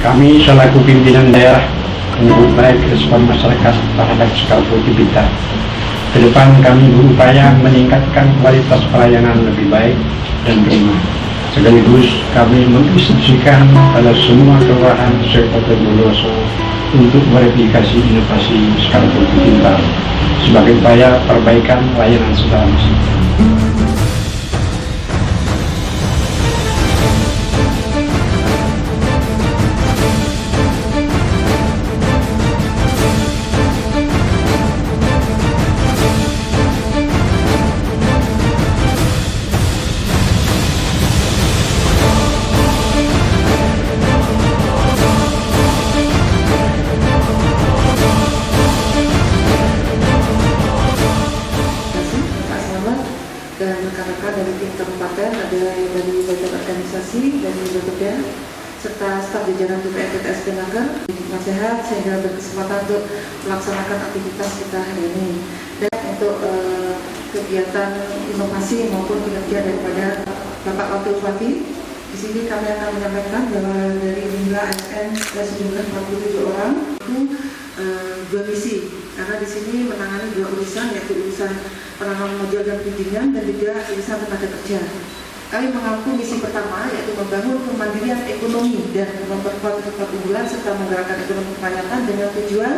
Kami selaku pimpinan daerah menyambut baik respon masyarakat terhadap Skalfoci Blitar. Ke depan kami berupaya meningkatkan kualitas pelayanan lebih baik dan prima. Sekaligus kami menginstruksikan pada semua kelurahan Kabupaten Bondowoso untuk mereplikasi inovasi Skalfoci Blitar sebagai upaya perbaikan layanan secara masif. Dan rekan-rekan dari tim kabupaten, ada dari bagian organisasi, dari Bapeda, serta staf jajaran BPNTTS Naker, nasihat sehingga berkesempatan untuk melaksanakan aktivitas kita hari ini. Dan untuk kegiatan inovasi maupun kinerja daripada Bapak Wakil Bupati, di sini kami akan menyampaikan bahwa dari jumlah ASN sejumlah 47 orang itu dua misi, karena di sini menangani dua urusan, yaitu urusan penanaman modal dan perizinan dan juga urusan tenaga kerja. Kami mengaku misi pertama yaitu membangun kemandirian ekonomi dan memperkuat keunggulan serta menggerakkan ekonomi kerakyatan dengan tujuan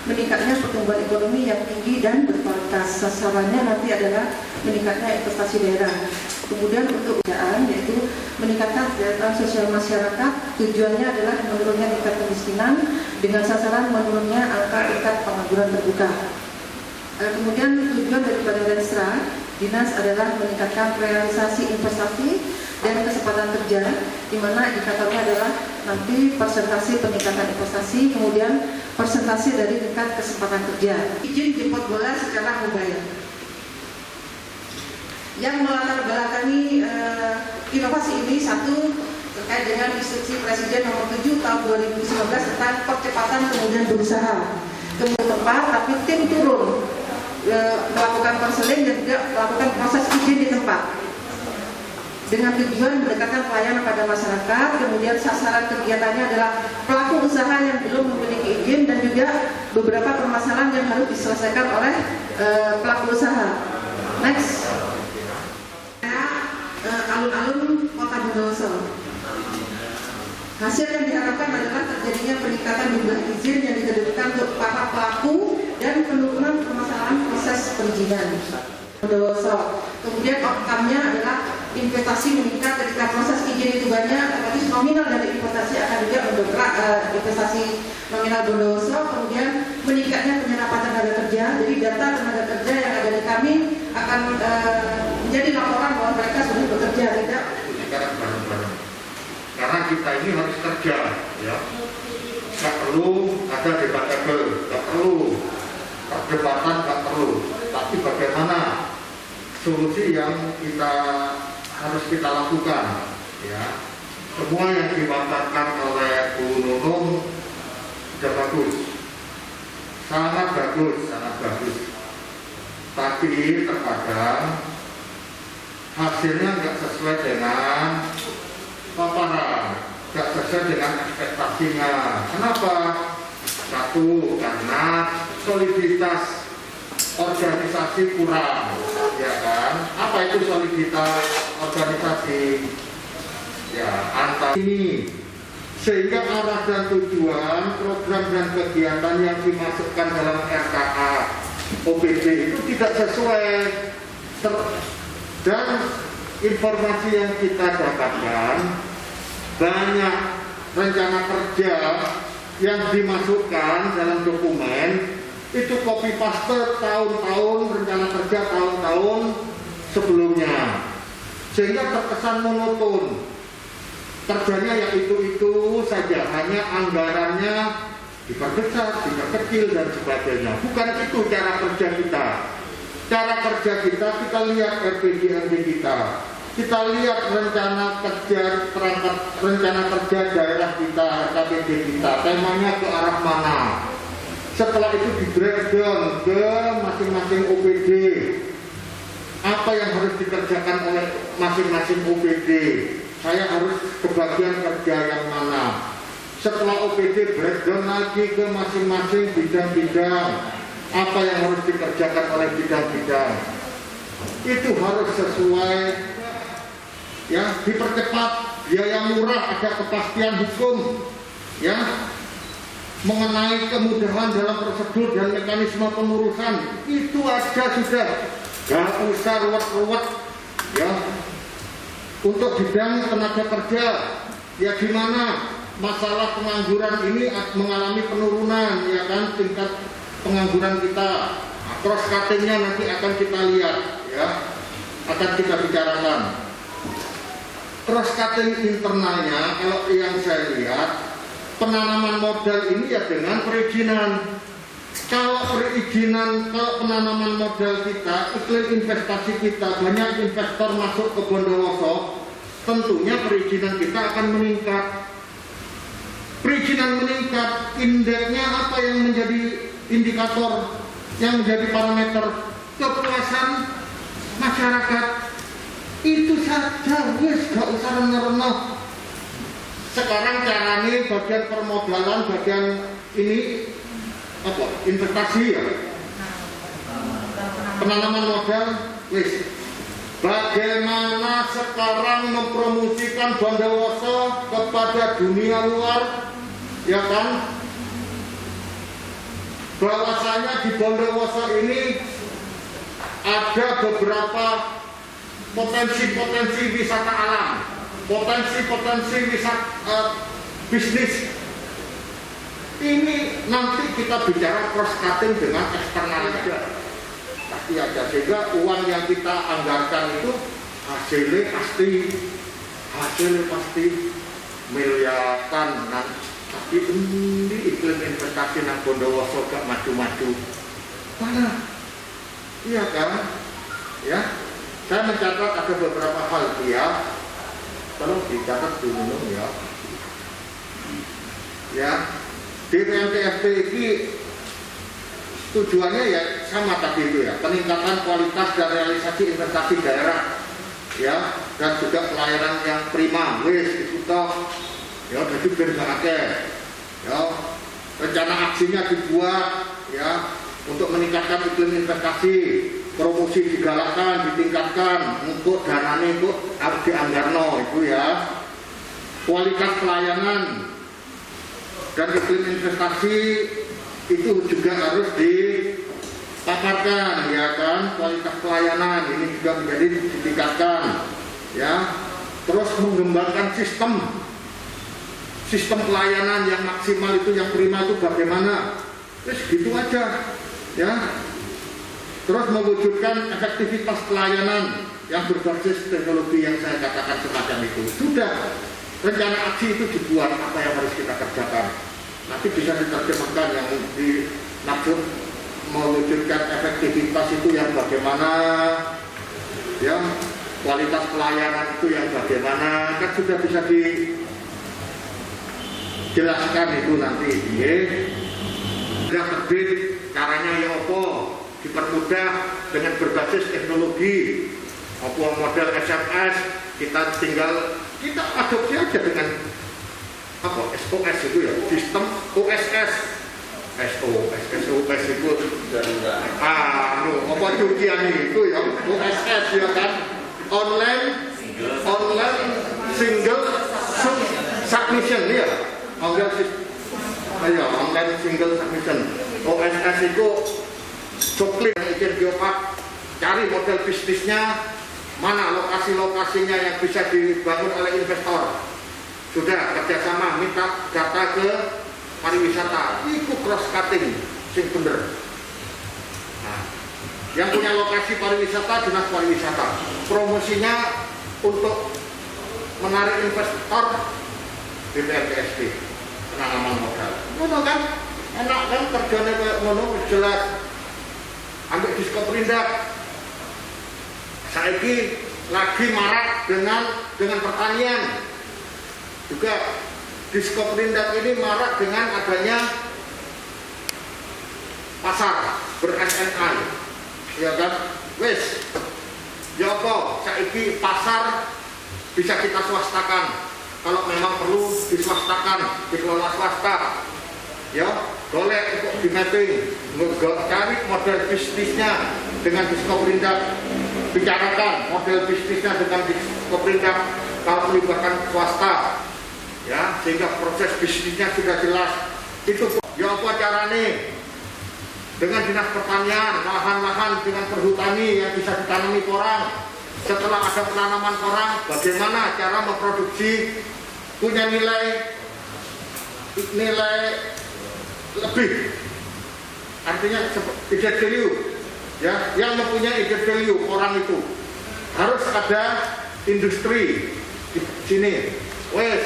meningkatnya pertumbuhan ekonomi yang tinggi dan berkualitas. Sasarannya nanti adalah meningkatnya investasi daerah. Kemudian untuk pekerjaan yaitu meningkatkan kesejahteraan sosial masyarakat. Tujuannya adalah menurunnya tingkat kemiskinan dengan sasaran menurunnya angka tingkat pengangguran terbuka. Kemudian tujuan daripada Densra Dinas adalah meningkatkan realisasi investasi dan kesempatan kerja, di mana indikatornya adalah nanti persentase peningkatan investasi, kemudian persentase dari tingkat kesempatan kerja. Izin jemput bola secara mobile. Yang melatar belakangi inovasi ini satu terkait dengan instruksi Presiden nomor 7 tahun 2019 tentang percepatan kemudian berusaha. Kemudian tempat, tapi tim turun melakukan konseling dan juga melakukan proses izin di tempat dengan tujuan mendekatkan pelayanan pada masyarakat. Kemudian sasaran kegiatannya adalah pelaku usaha yang belum memiliki izin dan juga beberapa permasalahan yang harus diselesaikan oleh pelaku usaha. Next, alun-alun Kota Bondowoso. Hasil yang diharapkan adalah terjadinya peningkatan jumlah izin yang diterbitkan untuk para pelaku dan penurunan permasalahan proses perizinan Bondowoso. Kemudian outcome-nya adalah investasi meningkat ketika proses izin itu banyak, otomatis nominal dari investasi akan juga mendongkrak investasi nominal Bondowoso. Kemudian meningkatnya penyerapan tenaga kerja, jadi data tenaga kerja yang ada di kami akan menjadi laporan bahwa mereka sudah bekerja, tidak karena kita ini harus kerja, ya. Nggak perlu ada debatable, nggak perlu perdebatan, nggak perlu. Tapi bagaimana solusi yang harus kita lakukan, ya. Semua yang dimaparkan oleh Bu Nunung sudah bagus, sangat bagus, sangat bagus. Tapi terkadang hasilnya nggak sesuai dengan paparan, nggak sesuai dengan ekspektasinya. Kenapa? Satu, karena soliditas organisasi kurang, ya kan? Apa itu soliditas organisasi? Ya, antar ini sehingga arah dan tujuan program dan kegiatan yang dimasukkan dalam RKA OPD itu tidak sesuai dan informasi yang kita dapatkan banyak rencana kerja yang dimasukkan dalam dokumen itu copy paste tahun-tahun rencana kerja tahun-tahun sebelumnya, sehingga terkesan monoton. Kerjanya ya itu saja, hanya anggarannya diperbesar, diperkecil dan sebagainya. Bukan itu cara kerja kita. Cara kerja kita lihat RPJMD kita lihat rencana kerja rencana kerja daerah kita, RKPD kita, temanya ke arah mana. Setelah itu di breakdown ke masing-masing OPD, apa yang harus dikerjakan oleh masing-masing OPD. Saya harus ke bagian kerja yang mana. setelah OPD breakdown lagi ke masing-masing bidang-bidang apa yang harus dikerjakan oleh bidang-bidang. Itu harus sesuai, ya, dipercepat, biaya murah, ada kepastian hukum, ya, mengenai kemudahan dalam prosedur dan mekanisme pengurusan. Itu aja sudah, gak usah ruwet-ruwet, ya. Untuk bidang tenaga kerja, ya gimana masalah pengangguran ini mengalami penurunan, ya kan, tingkat pengangguran kita. Cross cuttingnya nanti akan kita lihat, ya, akan kita bicarakan. Cross cutting internalnya, kalau yang saya lihat, penanaman modal ini ya dengan perizinan. Kalau penanaman modal kita, iklim investasi kita, banyak investor masuk ke Bondowoso, tentunya perizinan kita akan meningkat. Perizinan meningkat, indeksnya apa yang menjadi indikator, yang menjadi parameter kepuasan masyarakat. Itu saja, wis gak usah rendah-rendah. Sekarang caranya bagian permodalan, bagian ini apa? Investasi, ya. Penanaman modal, wis. Bagaimana sekarang mempromosikan Bondowoso kepada dunia luar, ya kan? Bahwasanya di Bondowoso ini ada beberapa potensi-potensi wisata alam, potensi-potensi wisata bisnis. Ini nanti kita bicara cross cutting dengan eksternalnya. Pasti ada, sehingga uang yang kita anggarkan itu hasilnya pasti miliaran. Tapi ini iklim investasi nang Bondowoso gak maju-maju. Mana? Iya kan? Ya. Saya mencatat ada beberapa hal, ya. Tolong dicatat dulu, ya. Ya. DPMTFP ini tujuannya ya sama tadi itu, ya, peningkatan kualitas dan realisasi investasi daerah, ya, dan juga pelayanan yang prima, wis itu toh, ya, jadi berbagai, ya, rencana aksinya dibuat, ya, untuk meningkatkan iklim investasi, promosi digalakkan, ditingkatkan, untuk dananya itu harus dianggarno itu, ya, kualitas pelayanan dan iklim investasi itu juga harus dipaparkan, ya kan, kualitas pelayanan ini juga menjadi ditingkatkan, ya. Terus mengembangkan sistem pelayanan yang maksimal itu, yang prima itu bagaimana, terus gitu aja, ya. Terus mewujudkan efektivitas pelayanan yang berbasis teknologi yang saya katakan semacam itu. Sudah, rencana aksi itu dibuat, apa yang harus kita kerjakan. Nanti bisa diterjemahkan yang dimaksud mewujudkan efektivitas itu yang bagaimana, ya, kualitas pelayanan itu yang bagaimana, kan sudah bisa dijelaskan itu nanti, ya. Sudah terbit, caranya ya apa, dipermudah dengan berbasis teknologi, apa model SMS, kita adopsi aja dengan apa, SOS itu, ya, sistem OSS, SOS itu apa cucian itu, ya, OSS, ya kan, online single submission, ya, online single submission. OSS itu coklit yang izin geopark, cari model bisnisnya, mana lokasi-lokasinya yang bisa dibangun oleh investor. Sudah kerjasama, minta data ke pariwisata, itu cross cutting, sing bener. Nah, yang punya lokasi pariwisata, dinas pariwisata, promosinya untuk menarik investor, BPMTSP, penanaman modal. Ngono kan, enak kan kerjanya kayak ngono, jelas. Ambil Diskoperindak, saiki lagi marak dengan pertanian. Juga Diskoperindak ini marak dengan adanya pasar ber-SNI, ya kan? Wes, ya apa? Saiki pasar bisa kita swastakan, kalau memang perlu diswastakan, dikelola swasta, ya boleh untuk di mapping, cari model bisnisnya dengan Diskoperindak, bicarakan model bisnisnya dengan Diskoperindak kalau melibatkan swasta, ya sehingga proses bisnisnya sudah jelas. Itu ya apa caranya dengan Dinas Pertanian, lahan-lahan dengan perhutani yang bisa ditanami porang. Setelah ada penanaman porang, bagaimana cara memproduksi punya nilai lebih, artinya added value, ya, yang mempunyai added value porang itu harus ada industri di sini. Wes,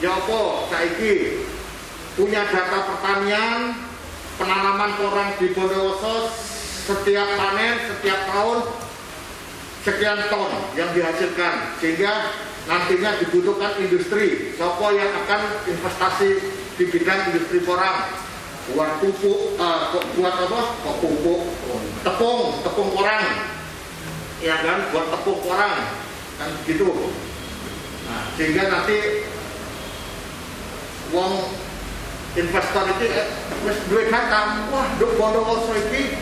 ya apa saiki punya data pertanian, penanaman porang di Bondowoso setiap panen, setiap tahun sekian ton yang dihasilkan, sehingga nantinya dibutuhkan industri. Siapa yang akan investasi di bidang industri porang, buat pupuk, buat apa? Pupuk, tepung porang, ya kan? Buat tepung porang, kan gitu. Nah, sehingga nanti wong investor itu wis duwe data, wah nduk Bondowoso iki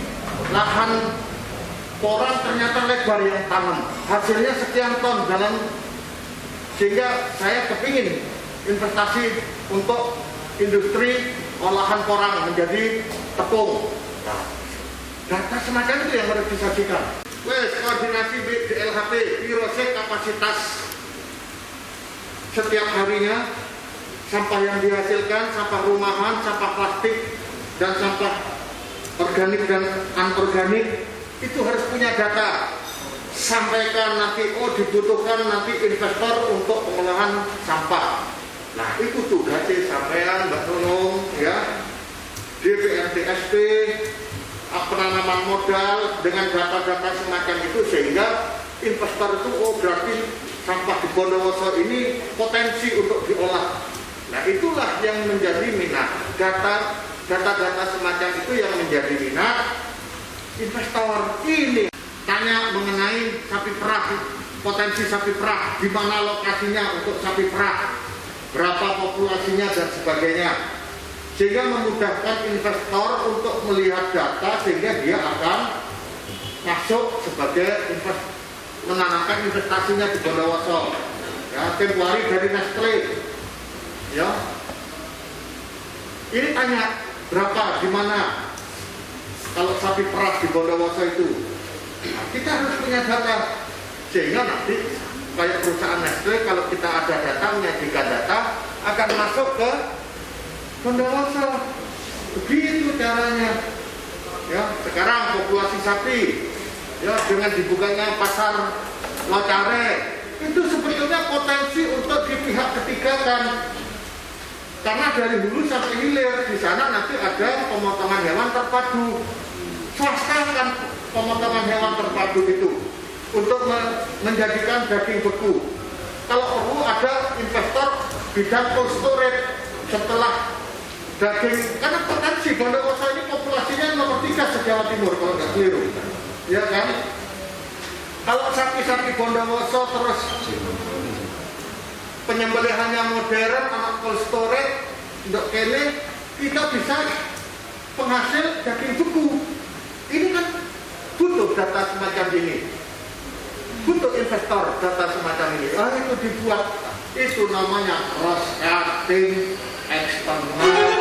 lahan porang ternyata lebar yang tanam, hasilnya sekian ton dalam, sehingga saya kepingin investasi untuk industri olahan porang menjadi tepung. Nah, data semacam itu yang harus disajikan. Wes, koordinasi DLHP, Birose kapasitas setiap harinya sampah yang dihasilkan, sampah rumahan, sampah plastik, dan sampah organik dan anorganik, itu harus punya data. Sampaikan nanti, oh dibutuhkan nanti investor untuk pengolahan sampah. Nah itu tugasnya sampean Mbak Nunung, ya, DPRDSP, penanaman modal dengan data-data semacam itu, sehingga investor itu, oh berarti sampah di Bondowoso ini potensi untuk diolah. Nah itulah yang menjadi minat, data-data semacam itu yang menjadi minat investor. Ini tanya mengenai sapi perah, potensi sapi perah, di mana lokasinya untuk sapi perah, berapa populasinya dan sebagainya, sehingga memudahkan investor untuk melihat data, sehingga dia akan masuk sebagai menanamkan investasinya di Bondowoso. Ya, tempo hari dari Nestle, ya, ini tanya berapa, di mana kalau sapi perah di Bondowoso itu. Nah, kita harus punya data, sehingga nanti kayak perusahaan Nestle, kalau kita ada data, menyajikan data, akan masuk ke Bondowoso. Begitu caranya. Ya, sekarang populasi sapi, ya, dengan dibukanya pasar Locare, itu sebetulnya potensi untuk di pihak ketiga kan. Karena dari hulu sampai hilir di sana nanti ada pemotongan hewan terpadu. Swasta kan pemotongan hewan terpadu itu untuk menjadikan daging beku. Kalau perlu ada investor bidang cold storage setelah daging, karena potensi Bondowoso ini populasinya nomor 3 se-Jawa Timur kalau nggak keliru, ya kan? Kalau sapi-sapi Bondowoso terus penyembelihannya modern, anak cold storage, untuk kene kita bisa penghasil daging beku. Ini kan butuh data semacam ini, butuh investor data semacam ini. Itu dibuat, itu namanya cross cutting eksternal